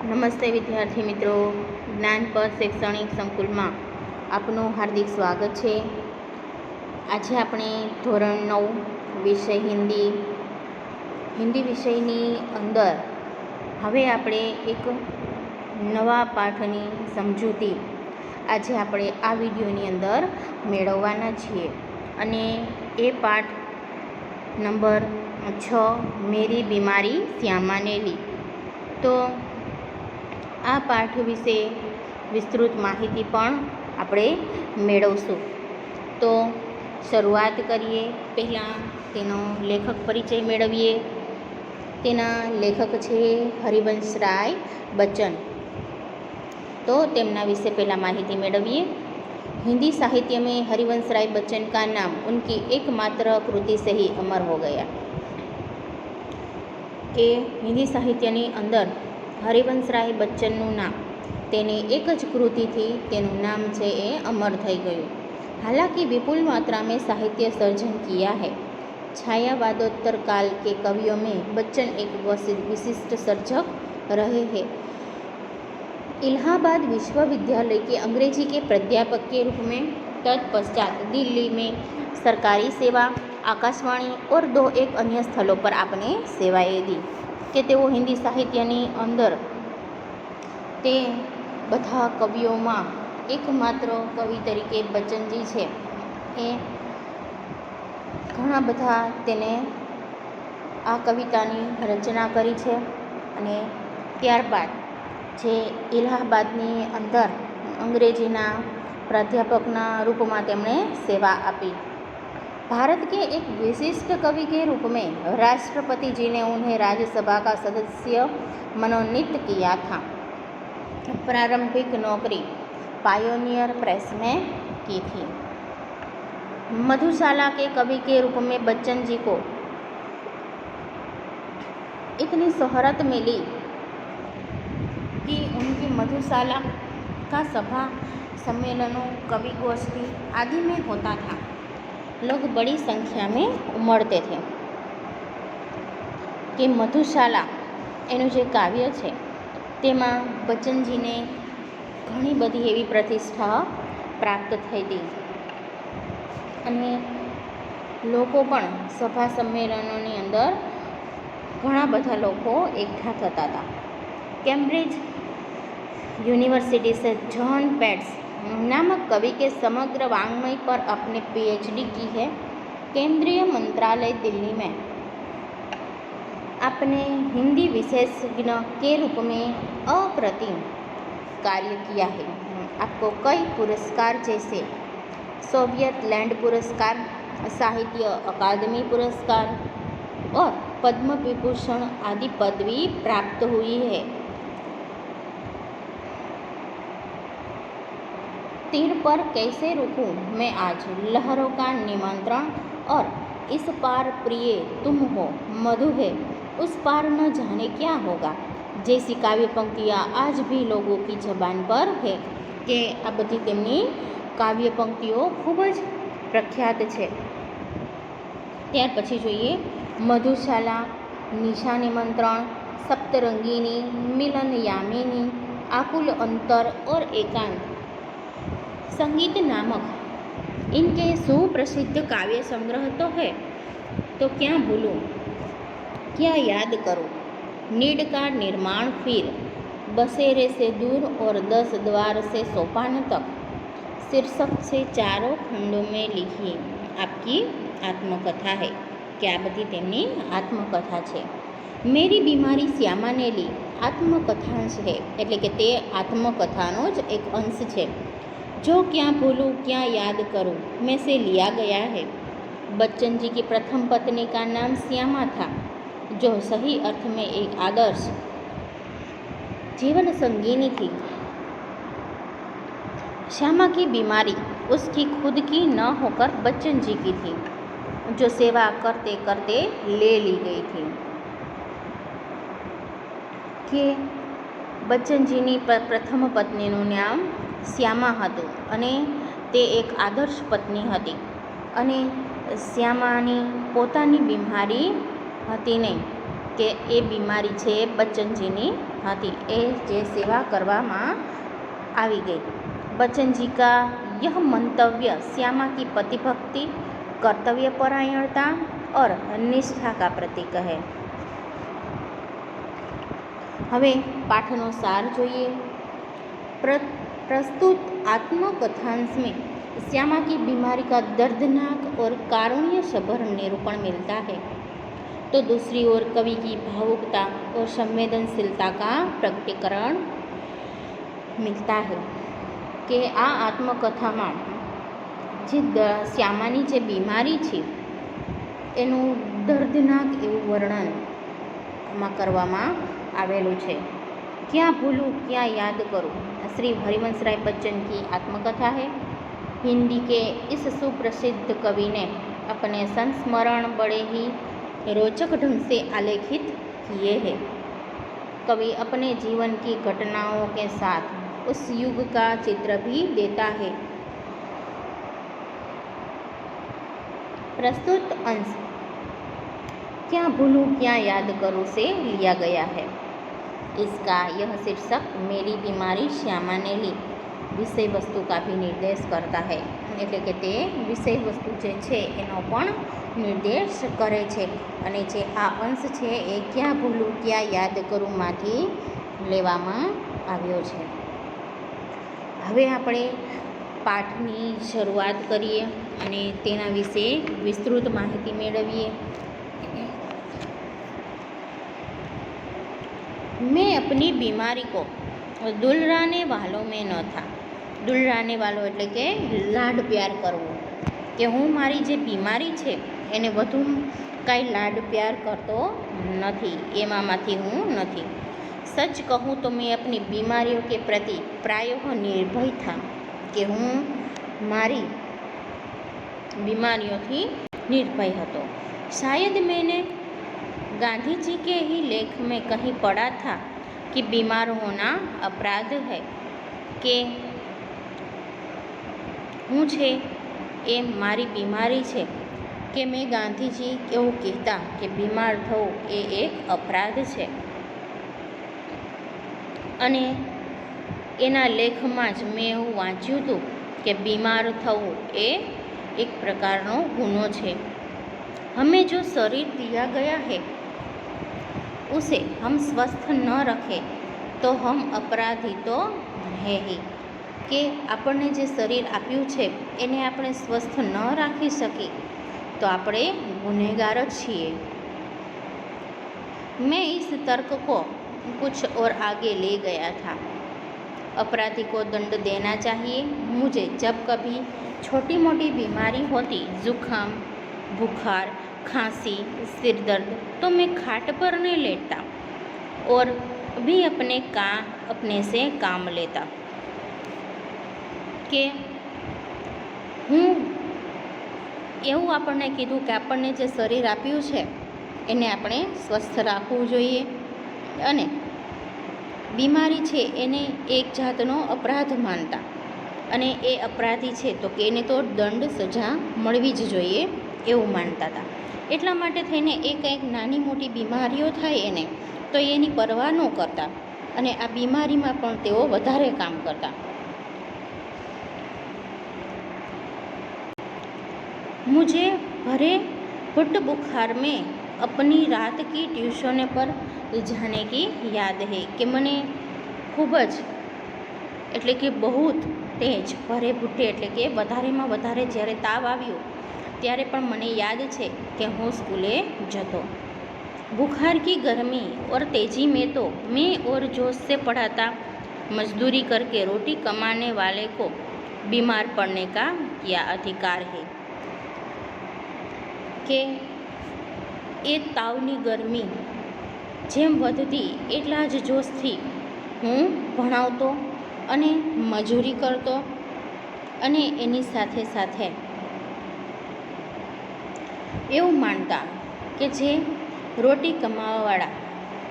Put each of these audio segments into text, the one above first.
નમસ્તે વિદ્યાર્થી મિત્રો, જ્ઞાનપથ શૈક્ષણિક સંકુલમાં આપનું હાર્દિક સ્વાગત છે. આજે આપણે ધોરણ 9 વિષય હિન્દી વિષયની અંદર હવે આપણે એક નવા પાઠની સમજૂતી આજે આપણે આ વિડીયોની અંદર મેળવવાના છીએ. અને એ પાઠ નંબર 6 મેરી બીમારી શ્યામા ને લી. તો આ પાઠ વિશે વિસ્તૃત માહિતી પણ આપણે મેળવશું. તો શરૂઆત કરીએ. પહેલાં તેનો લેખક પરિચય મેળવીએ. તેના લેખક છે હરિવંશરાય બચ્ચન. તો તેમના વિશે પહેલાં માહિતી મેળવીએ. हिंदी साहित्य में हरिवंशराय बच्चन का नाम उनकी एकमात्र कृति से ही अमर हो गया. કે હિન્દી સાહિત્યની અંદર હરિવંશરાય બચ્ચનનું નામ તેની એક જ કૃતિથી તેનું નામ છે એ અમર થઈ ગયું. हालांकि विपुल मात्रा में साहित्य सर्जन किया है. छायावादोत्तर काल के कवियों में बच्चन एक विशिष्ट सर्जक रहे हैं. इलाहाबाद विश्वविद्यालय के अंग्रेजी के प्राध्यापक के रूप में, तत्पश्चात दिल्ली में सरकारी सेवा, आकाशवाणी और 2-1 अन्य स्थलों पर आपने सेवाएं दी. કે તેઓ હિન્દી સાહિત્યની અંદર તે બધા કવિઓમાં એકમાત્ર કવિ તરીકે બચ્ચનજી છે એ ઘણા બધા તેને આ કવિતાની રચના કરી છે. અને ત્યારબાદ જે ઇલાહાબાદની અંદર અંગ્રેજીના પ્રાધ્યાપકના રૂપમાં તેમણે સેવા આપી. भारत के एक विशिष्ट कवि के रूप में राष्ट्रपति जी ने उन्हें राज्यसभा का सदस्य मनोनीत किया था. प्रारंभिक नौकरी पायोनियर प्रेस में की थी. मधुशाला के कवि के रूप में बच्चन जी को इतनी शोहरत मिली कि उनकी मधुशाला का सभा सम्मेलनों, कवि गोष्ठी आदि में होता था. लोग बड़ी संख्या में उमड़ते थे. કે મધુશાલા એનું જે કાવ્ય છે તેમાં બચ્ચનજીને ઘણી બધી એવી પ્રતિષ્ઠા પ્રાપ્ત થઈ હતી. અને લોકો પણ સભા સંમેલનોની અંદર ઘણા બધા લોકો એકઠા થતા હતા. कैम्ब्रिज यूनिवर्सिटी से जॉन पेट्स नामक कवि के समग्र वाङ्मय पर अपने PhD की है. केंद्रीय मंत्रालय दिल्ली में अपने हिंदी विशेषज्ञ के रूप में अप्रतिम कार्य किया है. आपको कई पुरस्कार जैसे सोवियत लैंड पुरस्कार, साहित्य अकादमी पुरस्कार और पद्म विभूषण आदि पदवी प्राप्त हुई है. तीर पर कैसे रुकूं मैं आज, लहरों का निमंत्रण और इस पार प्रिय तुम हो, मधु है उस पार न जाने क्या होगा जैसी काव्य पंक्तियाँ आज भी लोगों की जबान पर है. કે આ બધી તેમની કાવ્ય પંક્તિઓ ખૂબ જ પ્રખ્યાત છે. ત્યાર પછી જોઈએ મધુશાલા, નિશા નિમંત્રણ, सप्तरंगिनी, मिलन यामिनी, आकुल अंतर और एकांत, संगीत नामक इनके सुप्रसिद्ध काव्य संग्रह तो है. तो क्या भूलूं, क्या याद करूं, नीड का निर्माण फिर, बसेरे से दूर और 10 द्वार से सोपान तक, शीर्षक से 4 खंडों में लिखी आपकी आत्मकथा है. કે આ બધી તેમની આત્મકથા છે. મેરી બીમારી શ્યામા ને લી આત્મકથાંશ છે, એટલે કે તે આત્મકથાનો જ એક અંશ છે. जो क्या भूलूं क्या याद करूं में से लिया गया है. बच्चन जी की प्रथम पत्नी का नाम श्यामा था, जो सही अर्थ में एक आदर्श जीवन संगिनी थी. श्यामा की बीमारी उसकी खुद की न होकर बच्चन जी की थी, जो सेवा करते करते ले ली गई थी. કે બચ્ચનજીની પ્રથમ પત્નીનું નામ શ્યામા હતું અને તે એક આદર્શ પત્ની હતી. અને શ્યામાની પોતાની બીમારી હતી નહીં, કે એ બીમારી છે એ બચ્ચનજીની હતી, એ જે સેવા કરવામાં આવી ગઈ। बच्चनजी का यह मंतव्य श्यामा की पतिभक्ति, कर्तव्यपरायणता और निष्ठा का प्रतीक है। હવે પાઠનો સાર જોઈએ। प्रस्तुत आत्मकथांश में श्यामा की बीमारी का दर्दनाक और कारुण्य सभर निरूपण मिलता है, तो दूसरी ओर कवि की भावुकता और संवेदनशीलता का प्रकटीकरण मिलता है કે આ આત્મકથામાં જે શ્યામાની જે બીમારી છે એનું દર્દનાક એવું વર્ણન આમાં કરવામાં આવેલું છે। क्या भूलूं क्या याद करूं श्री हरिवंश राय बच्चन की आत्मकथा है। हिंदी के इस सुप्रसिद्ध कवि ने अपने संस्मरण बड़े ही रोचक ढंग से आलेखित किए हैं। कवि अपने जीवन की घटनाओं के साथ उस युग का चित्र भी देता है। प्रस्तुत अंश क्या भूलूं क्या याद करूं से लिया गया है। इसका यह शीर्षक मेरी बीमारी श्यामा ने ली विषय वस्तु का भी निर्देश करता है, એટલે કે તે વિષય વસ્તુ જે છે એનો પણ નિર્દેશ કરે છે। અને જે આ અંશ છે એ ક્યાં ભૂલું ક્યાં યાદ કરું માંથી લેવામાં આવ્યો છે। હવે આપણે પાઠની શરૂઆત કરીએ અને તેના વિશે વિસ્તૃત માહિતી મેળવીએ। मैं अपनी बीमारी को दुलराने वालों में न था। दुलराने वालों એટલે કે લાડ પ્યાર કરવો, કે હું મારી જે બીમારી છે એને વધુ કાંઈ લાડ પ્યાર કરતો નથી, એમાંથી હું નથી। सच कहूँ तो मैं अपनी बीमारियों के प्रति प्रायः निर्भय था, કે હું મારી बीमारियों निर्भय હતો। शायद मैंने गांधी जी के ही लेख में कहीं पढ़ा था कि बीमार होना अपराध है, કે હું છે એ મારી બીમારી છે, કે મેં ગાંધીજી એવું કહેતા કે બીમાર થવું એ એક અપરાધ છે। અને એના લેખમાં જ મેં એવું વાંચ્યું હતું કે બીમાર થવું એ એક પ્રકારનો ગુનો છે। हमें जो शरीर दिया गया है उसे हम स्वस्थ न रखें तो हम अपराधी तो है ही, કે આપણને જે શરીર આપ્યું છે એને આપણે સ્વસ્થ ન રાખી શકી તો આપણે ગુનેગાર જ છીએ। मैं इस तर्क को कुछ और आगे ले गया था। अपराधी को दंड देना चाहिए। मुझे जब कभी छोटी मोटी बीमारी होती, जुकाम, बुखार, खांसी, सिर दर्द, तो मैं खाट पर नहीं लेटता और भी अपने से काम लेता, કે હું એવું આપણને કીધું કે આપણને જે શરીર આપ્યું છે એને આપણે સ્વસ્થ રાખવું જોઈએ અને બીમારી છે એને એક જાતનો અપરાધ માનતા અને એ અપરાધી છે તો કે એને તો દંડ સજા મળવી જ જોઈએ એવું માનતા હતા। એટલા માટે થઈને એ કંઈક નાની મોટી બીમારીઓ થાય એને તો એની પરવા ન કરતા અને આ બીમારીમાં પણ તેઓ વધારે કામ કરતા। मुझे भरे हुट बुखार में अपनी रात की ट्यूशन पर जाने की याद है, कि મને ખૂબ જ એટલે કે બહુ તેજ ભરે ભૂટ્ટે એટલે કે વધારેમાં વધારે જ્યારે તાવ આવ્યો ત્યારે પણ મને યાદ છે કે હું સ્કૂલે જતો। बुखार की गर्मी और तेज़ी में तो मैं और जोश से पढ़ाता, मजदूरी करके रोटी कमाने वाले को बीमार पड़ने का क्या अधिकार है, કે એ તાવની ગરમી જેમ વધતી એટલા જ જોશથી હું ભણાવતો અને મજૂરી કરતો અને એની સાથે સાથે એવું માનતા કે જે રોટી કમાવાવાળા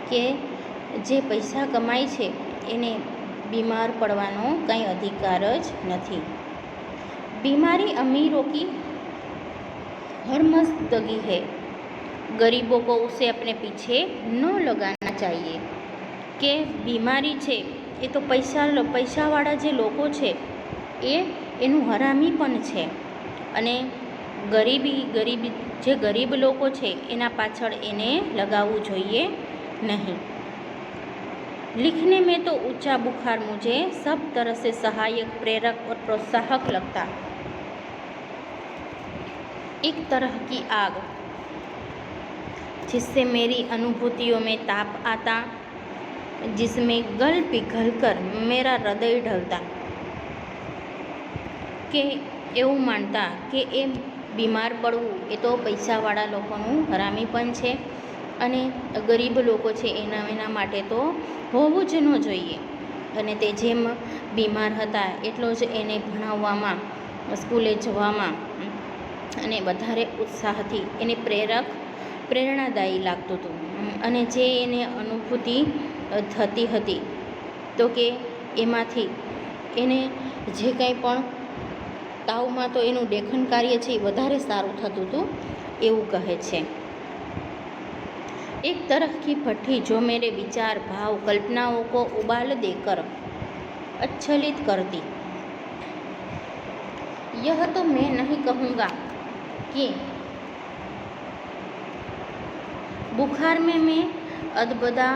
કે જે પૈસા કમાય છે એને બીમાર પડવાનો કંઈ અધિકાર જ નથી। बीमारी अमीरों की हरमस्तगी है गरीबों को उसे अपने पीछे न लगाना चाहिए કે બીમારી છે એ તો પૈસાવાળા જે લોકો છે એનું હરામી પણ છે અને ગરીબી જે ગરીબ લોકો છે એના પાછળ એને લગાવવું જોઈએ नहीं। लिखने में तो ऊंचा बुखार मुझे सब तरह से सहायक, प्रेरक और प्रोत्साहक लगता। एक तरह की आग जिससे मेरी अनुभूतियों में ताप आता, जिसमें गल पिघल कर मेरा हृदय ढलता। કે એવું માનતા કે એ બીમાર પડવું એ તો પૈસાવાળા લોકોનું હરામીપણ છે અને ગરીબ લોકો છે એના માટે તો હોવું જ ન જોઈએ અને તે જેમ બીમાર હતા એટલો જ એને ભણાવવામાં, સ્કૂલે જવામાં અને વધારે ઉત્સાહથી એને પ્રેરણાદાયી લાગતું હતું અને જે એને અનુભૂતિ થતી હતી તો કે એમાંથી એને જે કંઈ પણ તાવમાં તો એનું લેખન કાર્ય છે એ વધારે સારું થતું હતું એવું કહે છે। एक तरह की भट्टी जो मेरे विचार, भाव, कल्पनाओं को उबाल देकर अच्छलित करती। यह तो मैं नहीं कहूँगा कि बुखार में मैं अदबदा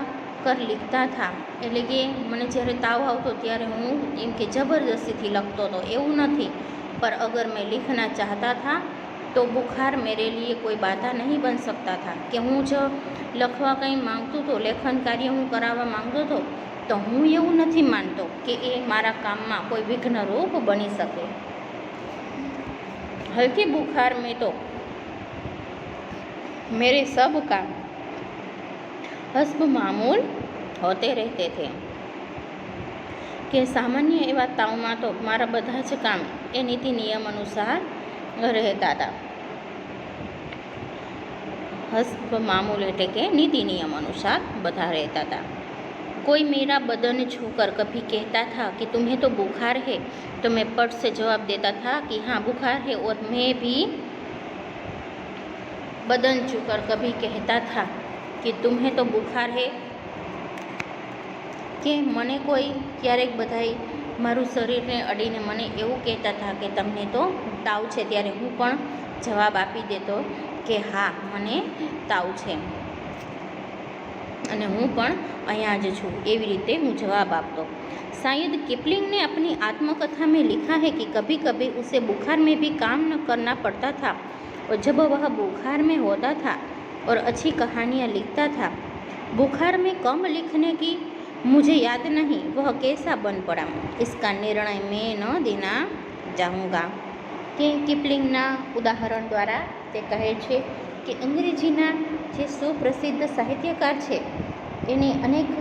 कर लिखता था, એટલે કે મને જ્યારે તાવ આવતો ત્યારે હું એમ કે જબરદસ્તીથી લખતો હતો એવું નથી, पर अगर मैं लिखना चाहता था तो बुखार मेरे लिए कोई बाधा नहीं बन सकता था कि હું જો લખવા કંઈ માંગતો હતો, લેખન કાર્ય હું કરાવવા માંગતો હતો તો હું એવું નથી માનતો કે એ મારા કામમાં કોઈ વિઘ્નરૂપ બની શકે। हल्के बुखार में तो मेरे सब काम हस्ब मामूल होते रहते थे કે સામાન્ય એવા તાવમાં તો મારા બધા જ કામ એ નીતિ નિયમ અનુસાર રહેતા હતા। हस्ब मामूल એટલે કે नीति नियम अनुसार બધા रहता था। कोई मेरा बदन छूकर कभी कहता था कि तुम्हें तो बुखार है तो मैं पट से जवाब देता था कि हाँ बुखार है, और मैं भी बदन छूकर कभी कहता था कि तुम्हें तो बुखार है કે મને કોઈ ક્યારેક બધાય મારું શરીરને અડીને મને એવું કહેતા હતા કે તમને તો તાવ છે, ત્યારે હું પણ જવાબ આપી દેતો કે હા મને તાવ છે અને હું પણ અહીંયા જ છું, એવી રીતે હું જવાબ આપતો। शायद किपलिंग ने अपनी आत्मकथा में लिखा है कि कभी कभी उसे बुखार में भी काम न करना पड़ता था, और जब वह बुखार में होता था और अच्छी कहानियाँ लिखता था, बुखार में कम लिखने की मुझे याद नहीं वह कैसा बन पड़ा, इसका निर्णय मैं न देना चाहूँगा। કે કિપલિંગના ઉદાહરણ દ્વારા તે કહે છે કે અંગ્રેજીના જે સુપ્રસિદ્ધ સાહિત્યકાર છે એની અનેક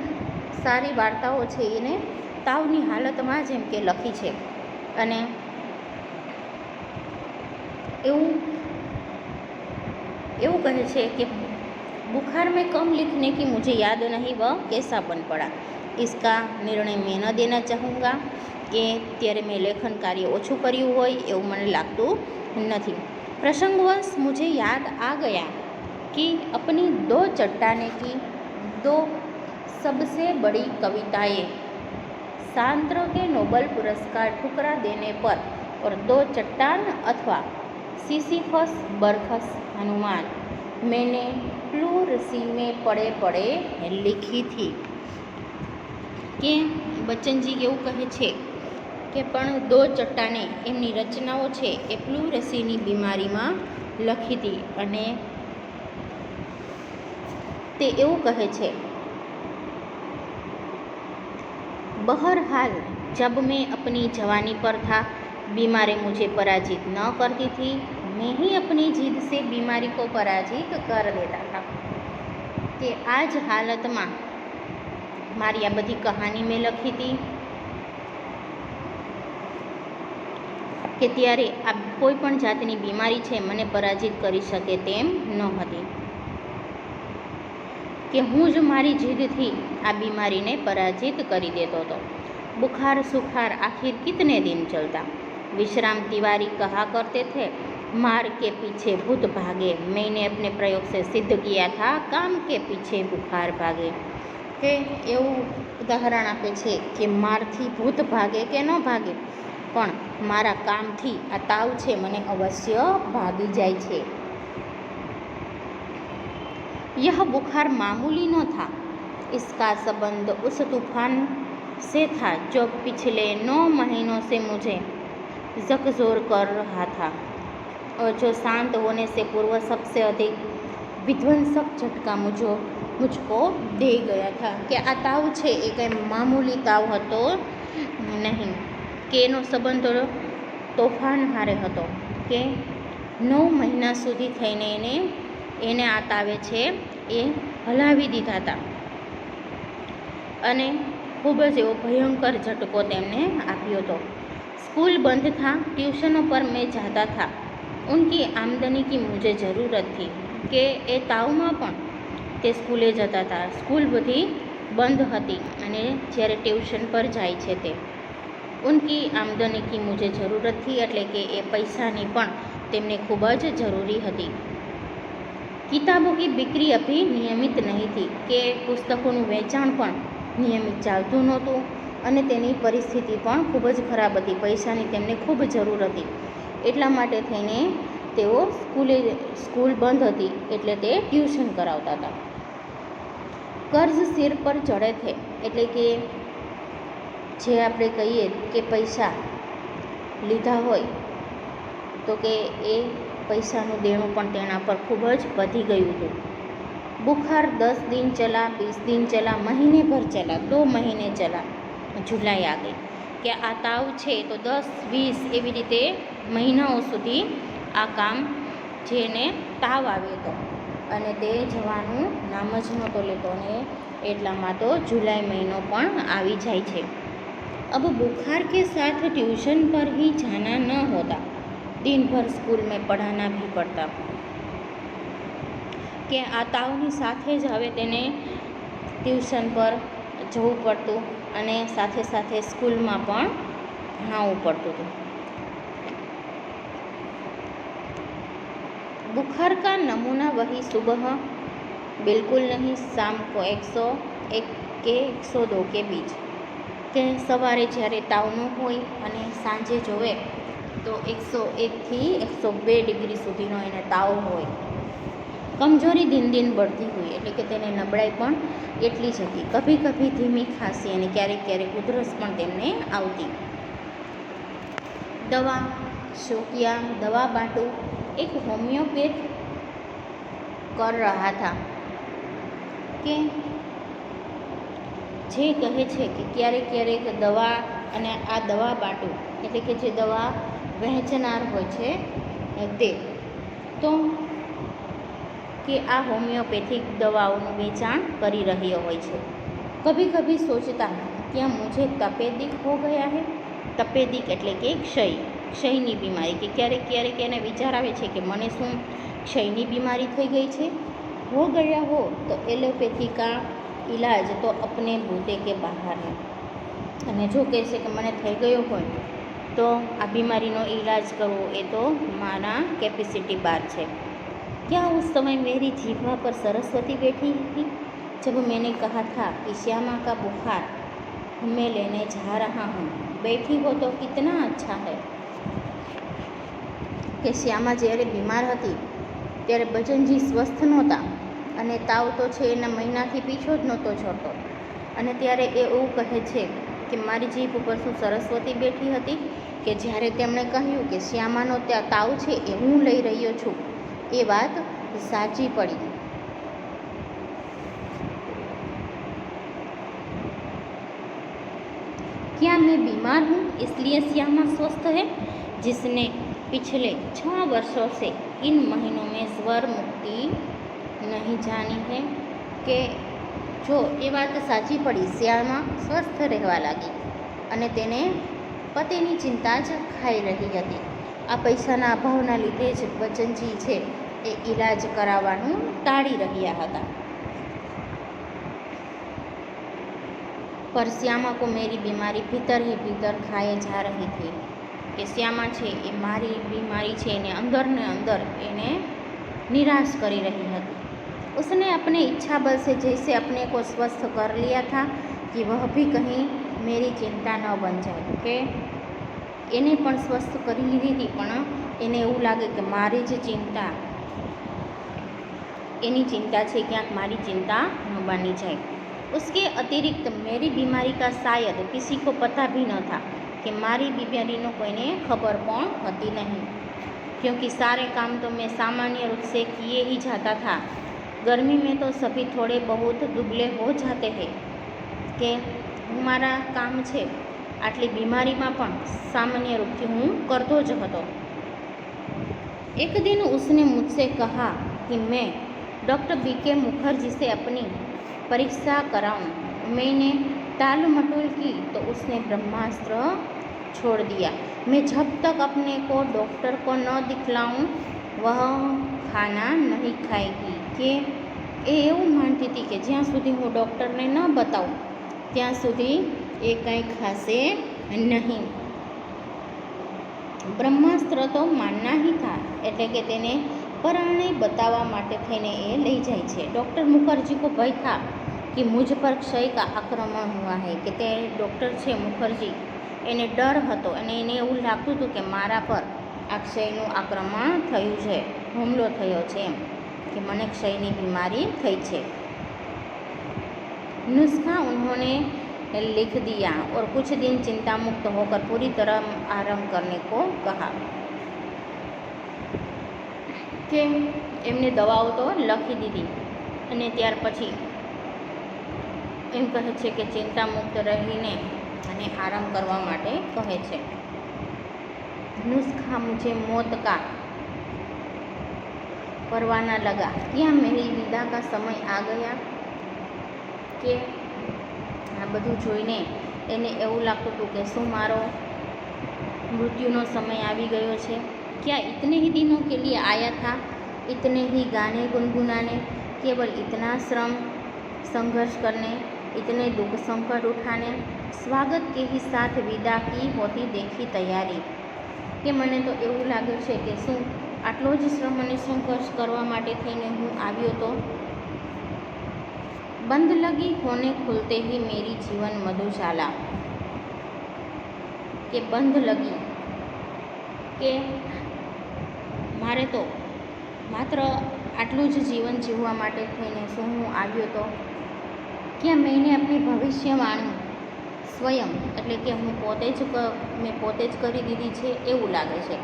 સારી વાર્તાઓ છે એને તાવની હાલતમાં જેમ કે લખી છે અને એવું કહે છે કે बुखार में कम लिखने की मुझे याद नहीं वह कैसा बन पड़ा, इसका निर्णय मैं न देना चाहूँगा કે ત્યારે મેં લેખન કાર્ય ઓછું કર્યું હોય એવું મને લાગતું નથી। प्रसंगवश मुझे याद आ गया कि अपनी 2 चट्टाने की 2 सबसे बड़ी कविताएं सांद्र के नोबेल पुरस्कार ठुकरा देने पर और 2 चट्टान अथवा सिसिफस बरखस हनुमान मैंने प्लूरसी में पड़े पड़े लिखी थी। કે બચ્ચનજી એવું કહે છે કે પણ 2 ચટ્ટાને એમની રચનાઓ છે એ પ્લુરસીની બીમારીમાં લખી હતી અને તે એવું કહે છે बहरहाल जब मैं अपनी जवानी पर था बीमारी मुझे पराजित न करती थी, मैं ही अपनी जिद से बीमारी को पराजित कर देता था। कि आज हालत में मारी आ बधी कहानी में लखी थी कि त्यारे आ कोईपण जातनी बीमारी छे मने पराजित करी शके तेम न हती, कि हूँ ज मारी जिदथी आ बीमारी ने पराजित करी देतो तो। बुखार सुखार आखिर कितने दिन चलता। विश्राम तिवारी कहा करते थे मार के पीछे भूत भागे, मैंने अपने प्रयोग से सिद्ध किया था, काम के पीछे बुखार भागे. કે એવું ઉદાહરણ આપે છે કે મારથી ભૂત ભાગે કે ન ભાગે, પણ મારા કામથી આ તાવ છે મને અવશ્ય ભાગી જાય છે. यह बुखार मामूली न था, इसका संबंध उस तूफान से था जो पिछले 9 महीनों से मुझे झकझोर कर रहा था और जो शांत होने से पूर्व सबसे अधिक विध्वंसक झटका मुझको दे गया था. કે આ તાવ છે એ કંઈ મામૂલી તાવ હતો નહીં, કે એનો સંબંધ તોફાન હારે હતો, કે 9 મહિના સુધી થઈને એને આ તાવે છે એ હલાવી દીધા હતા અને ખૂબ જ એવો ભયંકર ઝટકો તેમને આપ્યો હતો. स्कूल बंद था, ट्यूशनों पर मैं जाता था, उनकी आमदनी की मुझे ज़रूरत थी. કે એ તાવમાં પણ તે સ્કૂલે જતા હતા, સ્કૂલ બધી બંધ હતી અને જ્યારે ટ્યુશન પર જાય છે તે ઉનકી આમદની કી મુझे જરૂરત थी, એટલે કે એ પૈસાની પણ તેમને ખૂબ જ જરૂરી હતી. કિતાબો કી બિક્રી અભી નિયમિત નહીં થી, કે પુસ્તકોનું વેચાણ પણ નિયમિત ચાલતું નહોતું અને તેની પરિસ્થિતિ પણ ખૂબ જ ખરાબ હતી, પૈસાની તેમને ખૂબ જરૂર હતી. એટલા માટે થઈને તેઓ સ્કૂલ બંધ હતી એટલે તે ટ્યુશન કરાવતા હતા. કર્જ સિર પર ચડે છે, એટલે કે જે આપણે કહીએ કે પૈસા લીધા હોય તો કે એ પૈસાનું દેણું પણ તેના પર ખૂબ જ વધી ગયું હતું. बुखार 10 दिन चला, 20 दिन चला, महीने भर चला, 2 महीने चला, जुलाई आ गई. કે આ તાવ છે તો 10-20 એવી રીતે મહિનાઓ સુધી આ કામ જેને તાવ આવ્યો હતો અને તે જવાનું નામ જ નહોતો લેતો અને એટલામાં તો जुलाई મહિનો પણ આવી જાય છે. अब बुखार के साथ ट्यूशन पर ही जाना न होता, दिन भर स्कूल में पढ़ाना भी पड़ता. કે આ તાવની સાથે જ હવે તેને ટ્યુશન પર જવું પડતું અને સાથે સાથે સ્કૂલમાં પણ ભણાવવું પડતું હતું. बुखार का नमूना वही सुबह बिल्कुल नहीं, शाम को 101 के 102 के बीच. કે સવારે જ્યારે તાવનું હોય અને સાંજે જોવે તો 101થી 102 ડિગ્રી સુધીનો એને તાવ હોય. કમજોરી દિન દિન बढ़ती हुई, એટલે કે તેને નબળાઈ પણ એટલી જ હતી. કભી કભી ધીમી ખાંસી અને ક્યારેક ક્યારેક ઉધરસ પણ તેમને આવતી. દવા શોકિયા, દવા બાટું એક હોમિયોપેથ કર રહા था. કે જે કહે છે કે ક્યારેક ક્યારેક દવા અને આ દવા બાટું એટલે કે જે દવા વહેંચનાર હોય છે તે તો કે આ હોમિયોપેથિક દવાઓનું વેચાણ કરી રહ્યો હોય છે. કભી કભી સોચતા क्या मुझे तपेदिक हो गया है. તપેદિક એટલે કે ક્ષયની બીમારી, કે ક્યારેક ક્યારેક એને વિચાર આવે છે કે મને શું ક્ષયની બીમારી થઈ ગઈ છે. હો ગયા હો તો એલોપેથી કા ઈલાજ તો અપને બૂતે કે બહાર है. અને જો કહેશે કે મને થઈ ગયો હોય તો આ બીમારીનો ઈલાજ કરવો એ તો મારા કેપેસિટી બહાર છે. क्या उस समय मेरी जीवा पर सरस्वती बैठी थी जब मैंने कहा था कि श्यामा का बुखार मैं लेने जा रहा हूँ, बैठी हो तो कितना अच्छा है. કે શ્યામા જ્યારે બીમાર હતી ત્યારે બચનજી સ્વસ્થ નહોતા અને તાવ તો છે એના મહિનાથી પીછો જ નહોતો છોડતો અને ત્યારે એ એવું કહે છે કે મારી જીભ ઉપર શું સરસ્વતી બેઠી હતી કે જ્યારે તેમણે કહ્યું કે શ્યામાનો ત્યાં તાવ છે એ હું લઈ રહ્યો છું, એ વાત સાચી પડી. क्या मैं बीमार हूँ इसलिए श्यामा स्वस्थ है. जिसने पिछले 6 वर्षों से इन महीनों में स्वर मुक्ति नहीं जानी है. કે જો એ વાત સાચી પડી, શ્યામા સ્વસ્થ રહેવા લાગી અને તેને પતિની ચિંતા જ ખાઈ રહી હતી. આ પૈસાના અભાવના લીધે જ બચનજી છે એ ઈલાજ કરાવવાનું ટાળી રહ્યા હતા. पर श्यामा को मेरी बीमारी भीतर ही भीतर खाए जा रही थी. કે શ્યામા છે એ મારી बीमारी છે એને अंदर ने अंदर એને निराश કરી રહી હતી। उसने अपने इच्छा बल से जैसे अपने को स्वस्थ कर लिया था कि वह भी कहीं मेरी चिंता न बन जाए કે એને પણ સ્વસ્થ કરી લીધી હતી, પણ એને એવું લાગે કે મારી જ ચિંતા, એની ચિંતા છે ક્યાંક મારી ચિંતા ન બની જાય। उसके अतिरिक्त मेरी बीमारी का शायद किसी को पता भी न था कि मारी बीमारीનો કોઈને ખબર પણ હતી नहीं, क्योंकि सारे काम तो मैं सामान्य रूप से किए ही जाता था। गर्मी में तो सभी थोड़े बहुत दुबले हो जाते हैं કે હું મારા કામ છે આટલી બીમારીમાં પણ સામાન્ય રૂપથી હું કરતો જ હતો। एक दिन उसने मुझसे कहा कि मैं डॉक्टर बीके मुखर्जी से अपनी परीक्षा कराऊं। मैंने टाल मटोल की तो उसने ब्रह्मास्त्र छोड़ दिया। मैं जब तक अपने को डॉक्टर को न दिखलाऊं वह खाना नहीं खाएगी કે એ એવું માનતી હતી કે જ્યાં સુધી હું ડૉક્ટરને ન બતાવું ત્યાં સુધી એ કંઈ ખાશે નહીં। બ્રહ્માસ્ત્ર તો માનના ही था એટલે કે તેને પરાણે બતાવવા માટે થઈને એ લઈ જાય છે। ડૉક્ટર મુખર્જી को भय था कि मुझ पर क्षय का आक्रमण हुआ है કે તે ડૉક્ટર છે મુખર્જી એને ડર હતો અને એને એવું લાગતું હતું કે મારા પર આ ક્ષયનું આક્રમણ થયું છે, હુમલો થયો છે એમ कि મને क्षयની बीमारी થઈ છે। नुस्खा उन्होंने लिख दिया और कुछ दिन चिंता मुक्त होकर पूरी तरह आराम करने को कहा કે એમને દવાઓ તો લખી દીધી અને ત્યાર પછી એમ કહે છે કે ચિંતા મુક્ત રહીને અને આરામ કરવા માટે કહે છે। नुस्खा मुझे मौत का परवाना लगा, क्या मेरी विदा का समय आ गया કે આ બધું જોઈને એને એવું લાગતું હતું કે શું મારો મૃત્યુનો સમય આવી ગયો છે। क्या इतने ही दिनों के लिए आया था, इतने ही गाने गुनगुनाने, केवल इतना श्रम संघर्ष करने, इतने दुख संकट उठाने, स्वागत के ही साथ विदा की होती देखी तैयारी કે મને તો એવું લાગ્યું છે કે શું આટલો જ શ્રમ અને સંઘર્ષ કરવા માટે થઈને હું આવ્યો તો। બંધ લગી હોને ખુલતે ही मेरी जीवन मधुशाला કે બંધ લગી કે મારે તો માત્ર આટલું જ જીવન જીવવા માટે થઈને શું હું આવ્યો તો। क्या मैंने अपनी भविष्यवाणी स्वयं એટલે કે હું મેં પોતે જ કરી દીધી છે એવું લાગે છે।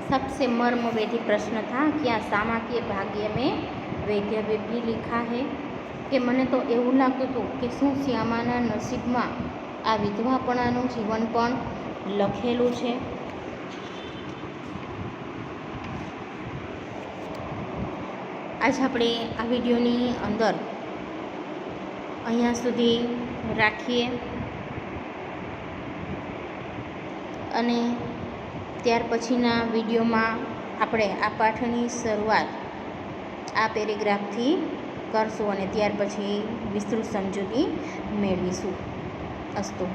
सबसे मर्मवेदी प्रश्न था क्या सामा के भाग्य में वैद्य भी लिखा है કે મને તો એવું લાગતું હતું કે શું શ્યામાના નસીબમાં આ વિધવાપણાનું જીવન પણ લખેલું છે। આજ આપણે આ વિડીયોની અંદર અહીંયા સુધી રાખીએ અને ત્યાર પછીના વિડીયોમાં આપણે આ પાઠની શરૂઆત આ પેરેગ્રાફથી કરશું અને ત્યાર પછી વિસ્તૃત સમજૂતી મેળવીશું। અસ્તુ।